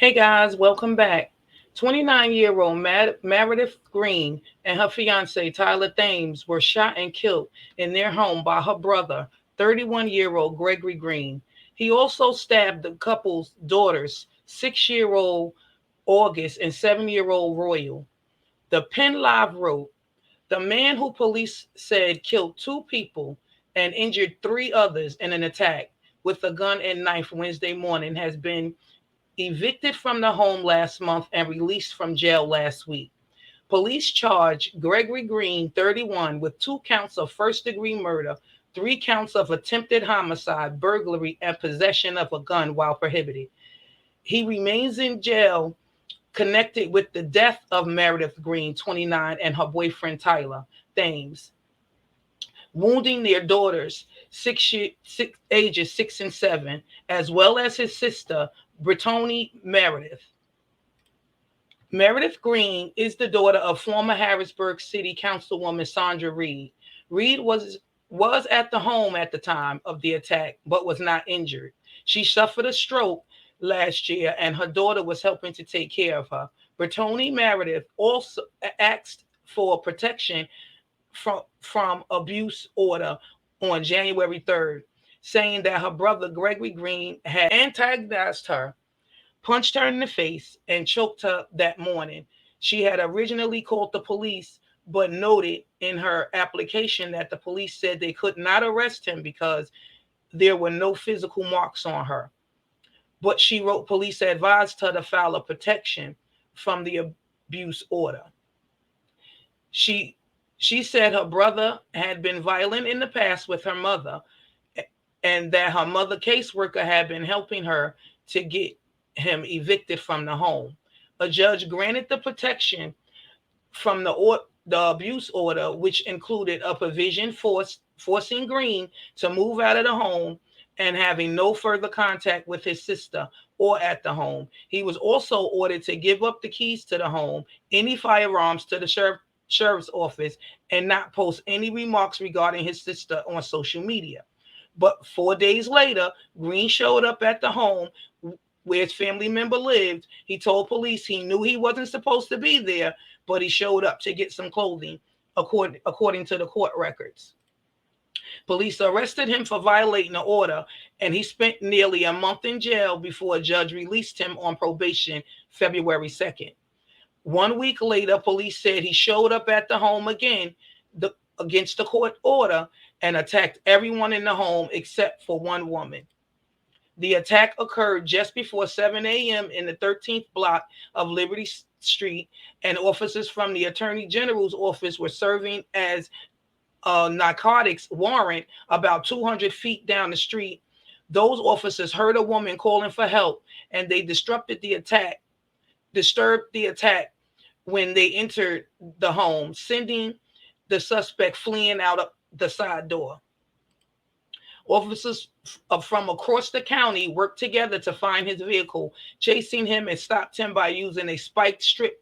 Hey guys, welcome back. 29-year-old Meredith Greene and her fiance Tyler Thames were shot and killed in their home by her brother, 31-year-old Gregory Greene. He also stabbed the couple's daughters, 6-year-old August and 7-year-old Royal. The Penn Live wrote, the man who police said killed two people and injured three others in an attack with a gun and knife Wednesday morning has been evicted from the home last month and released from jail last week. Police charged Gregory Greene, 31, with 2 counts of first-degree murder, 3 counts of attempted homicide, burglary, and possession of a gun while prohibited. He remains in jail connected with the death of Meredith Greene, 29, and her boyfriend Tyler Thames, wounding their daughters, ages 6 and 7, as well as his sister, Brittany Meredith. Meredith Greene is the daughter of former Harrisburg City Councilwoman Sandra Reed. Reed was at the home at the time of the attack, but was not injured. She suffered a stroke last year, and her daughter was helping to take care of her. Brittany Meredith also asked for protection from abuse order on January 3rd, saying that her brother Gregory Greene had antagonized her, punched her in the face, and choked her that morning. She had originally called the police, but noted in her application that the police said they could not arrest him because there were no physical marks on her. But she wrote police advised her to file a protection from the abuse order. She she said her brother had been violent in the past with her mother, and that her mother caseworker had been helping her to get him evicted from the home. A judge granted the protection from the abuse order, which included a provision forcing Greene to move out of the home and having no further contact with his sister or at the home. He was also ordered to give up the keys to the home, any firearms to the sheriff's office, and not post any remarks regarding his sister on social media. But 4 days later, Greene showed up at the home where his family member lived. He told police he knew he wasn't supposed to be there, but he showed up to get some clothing, according to the court records. Police arrested him for violating the order, and he spent nearly a month in jail before a judge released him on probation February 2nd. 1 week later, police said he showed up at the home again against the court order and attacked everyone in the home except for one woman. The attack occurred just before 7 a.m. in the 13th block of Liberty Street, and officers from the Attorney General's office were serving as a narcotics warrant about 200 feet down the street. Those officers heard a woman calling for help, and they disturbed the attack when they entered the home, sending the suspect fleeing out of the side door. Officers from across the county worked together to find his vehicle, chasing him and stopped him by using a spiked strip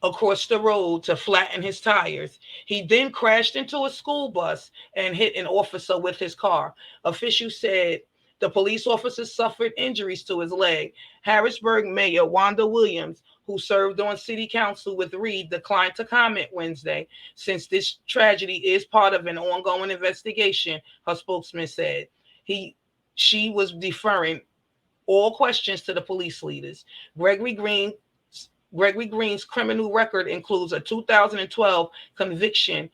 across the road to flatten his tires. He then crashed into a school bus and hit an officer with his car. Officials said the police officer suffered injuries to his leg. Harrisburg Mayor Wanda Williams, who served on city council with Reed, declined to comment Wednesday, since this tragedy is part of an ongoing investigation, her spokesman said. She was deferring all questions to the police leaders. Gregory Greene's criminal record includes a 2012 conviction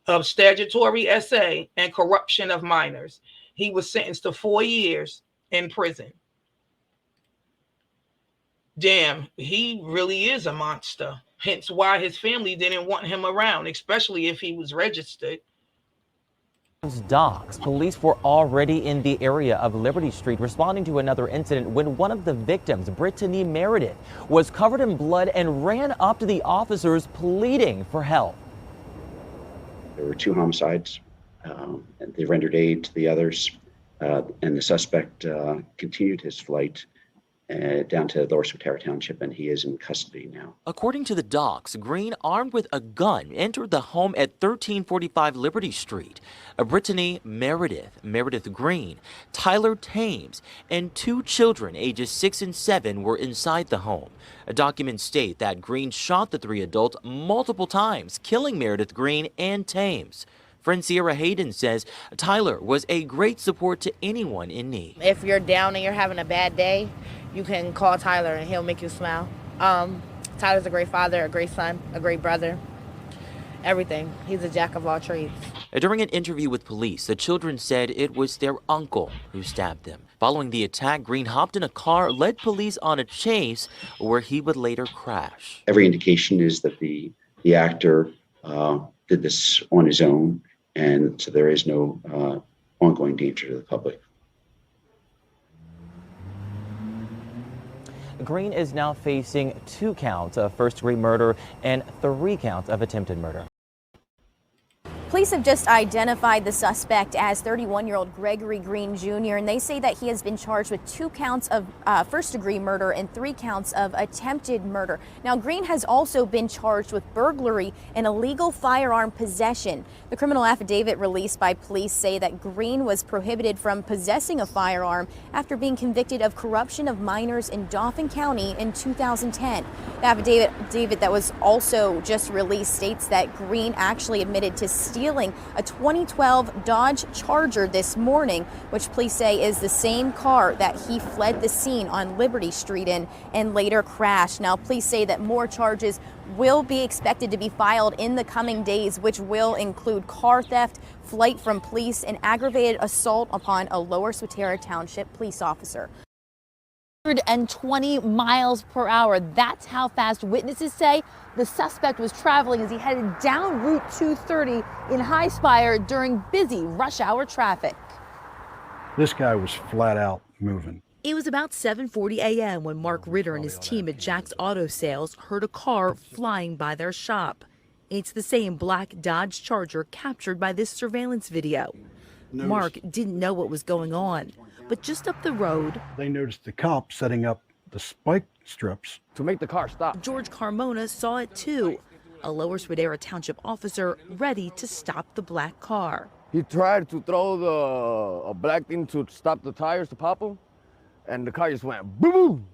of statutory SA and corruption of minors. He was sentenced to 4 years in prison. Damn, he really is a monster. Hence why his family didn't want him around, especially if he was registered. Docks. Police were already in the area of Liberty Street responding to another incident when one of the victims, Brittany Meredith, was covered in blood and ran up to the officers pleading for help. There were 2 homicides. And they rendered aid to the others, and the suspect continued his flight down to Lower Satire Township, and he is in custody now. According to the docs, Greene, armed with a gun, entered the home at 1345 Liberty Street. Brittany Meredith Greene, TylerThames, and 2 children ages 6 and 7 were inside the home. Documents state that Greene shot the 3 adults multiple times, killing Meredith Greene and Thames. Friend Sierra Hayden says Tyler was a great support to anyone in need. If you're down and you're having a bad day, you can call Tyler and he'll make you smile. Tyler's a great father, a great son, a great brother, everything. He's a jack of all trades. During an interview with police, the children said it was their uncle who stabbed them. Following the attack, Greene hopped in a car, led police on a chase where he would later crash. Every indication is that the actor did this on his own, and so there is no ongoing danger to the public. Greene is now facing 2 counts of first-degree murder and 3 counts of attempted murder. Police have just identified the suspect as 31-year-old Gregory Greene Jr., and they say that he has been charged with 2 counts of first-degree murder and 3 counts of attempted murder. Now, Greene has also been charged with burglary and illegal firearm possession. The criminal affidavit released by police say that Greene was prohibited from possessing a firearm after being convicted of corruption of minors in Dauphin County in 2010. The affidavit that was also just released states that Greene actually admitted to stealing a 2012 Dodge Charger this morning, which police say is the same car that he fled the scene on Liberty Street in and later crashed. Now, police say that more charges will be expected to be filed in the coming days, which will include car theft, flight from police, and aggravated assault upon a Lower Swatara Township police officer. 120 miles per hour. That's how fast witnesses say the suspect was traveling as he headed down Route 230 in High Spire during busy rush hour traffic. This guy was flat out moving. It was about 7:40 a.m. when Mark Ritter and his team at Jack's Auto Sales heard a car flying by their shop. It's the same black Dodge Charger captured by this surveillance video. Mark didn't know what was going on, but just up the road, they noticed the cops setting up the spike strips to make the car stop. George Carmona saw it too, a Lower Swatara Township officer ready to stop the black car. He tried to throw a black thing to stop the tires to pop them, and the car just went boom, boom,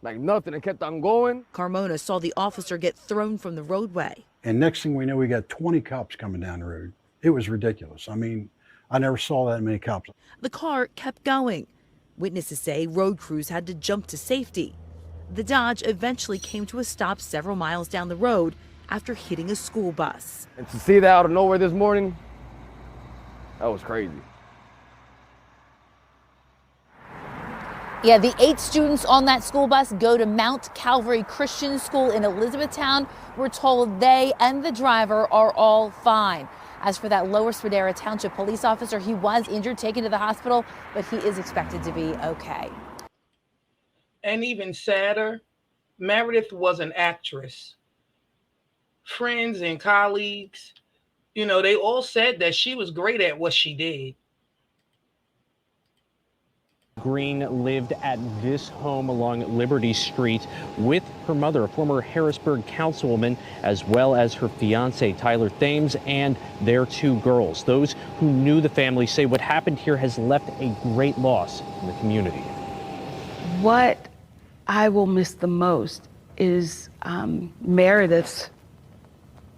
like nothing. It kept on going. Carmona saw the officer get thrown from the roadway. And next thing we know, we got 20 cops coming down the road. It was ridiculous. I mean, I never saw that many cops. The car kept going. Witnesses say road crews had to jump to safety. The Dodge eventually came to a stop several miles down the road after hitting a school bus. And to see that out of nowhere this morning, that was crazy. Yeah, the 8 students on that school bus go to Mount Calvary Christian School in Elizabethtown. We're told they and the driver are all fine. As for that Lower Swatara Township police officer, he was injured, taken to the hospital, but he is expected to be okay. And even sadder, Meredith was an actress. Friends and colleagues, they all said that she was great at what she did. Greene lived at this home along Liberty Street with her mother, a former Harrisburg councilwoman, as well as her fiance, TylerThames, and their 2 girls. Those who knew the family say what happened here has left a great loss in the community. What I will miss the most is Meredith's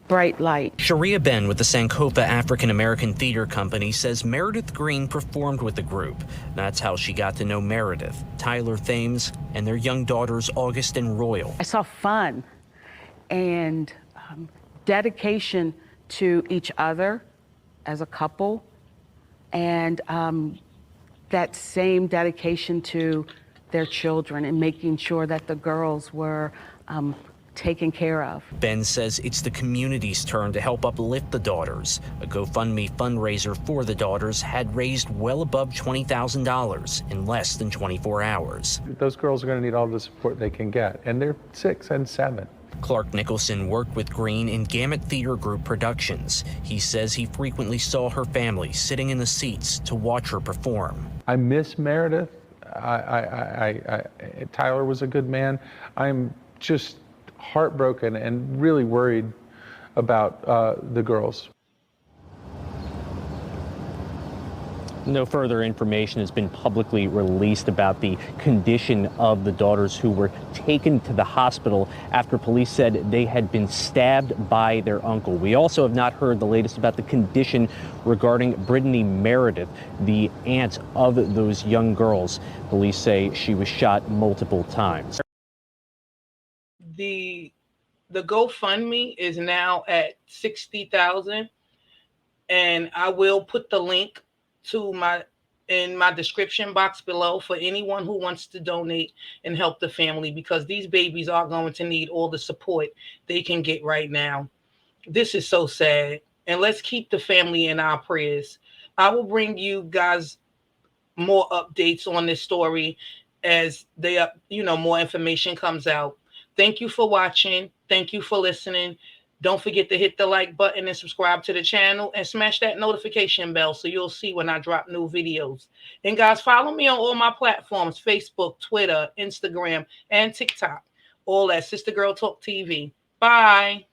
bright light. Sharia Ben with the Sankofa African American Theater Company says Meredith Greene performed with the group. That's how she got to know Meredith, TylerThames, and their young daughters August and Royal. I saw fun and dedication to each other as a couple, and that same dedication to their children and making sure that the girls were taken care of. Ben says it's the community's turn to help uplift the daughters. A GoFundMe fundraiser for the daughters had raised well above $20,000 in less than 24 hours. Those girls are going to need all the support they can get, and they're 6 and 7. Clark Nicholson worked with Greene in Gamut Theater Group Productions. He says he frequently saw her family sitting in the seats to watch her perform. I miss Meredith. Tyler was a good man. I'm just heartbroken and really worried about the girls. No further information has been publicly released about the condition of the daughters who were taken to the hospital after police said they had been stabbed by their uncle. We also have not heard the latest about the condition regarding Brittany Meredith, the aunt of those young girls. Police say she was shot multiple times. The GoFundMe is now at 60,000, and I will put the link to in my description box below for anyone who wants to donate and help the family, because these babies are going to need all the support they can get right now. This is so sad, and let's keep the family in our prayers. I will bring you guys more updates on this story as more information comes out. Thank you for watching. Thank you for listening. Don't forget to hit the like button and subscribe to the channel and smash that notification bell so you'll see when I drop new videos. And guys, follow me on all my platforms: Facebook, Twitter, Instagram, and TikTok. All at Sister Girl Talk TV. Bye.